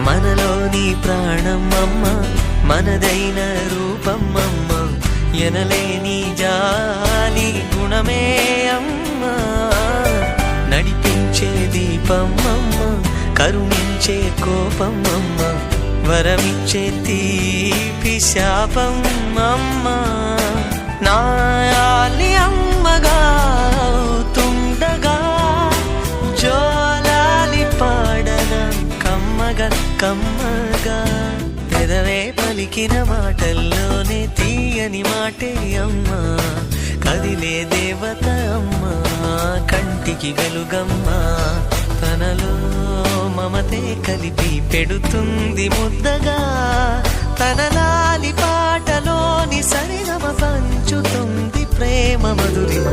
మనలోని ప్రాణం అమ్మ, మనదైన రూపం అమ్మ, ఎనలేని జాలి గుణమే అమ్మ. నడిపించే దీపం అమ్మ, కరుణించే కోపం అమ్మ, వరమిచ్చే తీపి శాపం అమ్మ. నాయాలి అమ్మగా అవుతుండగా జోలాలి పాడన కమ్మగా కమ్మగా. పెదవే పలికిన మాటల్లోనే తీయని మాటే అమ్మా, కదిలే దేవత అమ్మా, కంటికి వెలుగమ్మా. తనలో మమతే కలిపి పెడుతుంది ముద్దగా, తన లాలి పాటలోని సరిగమ పంచుతుంది ప్రేమ మధురిమ.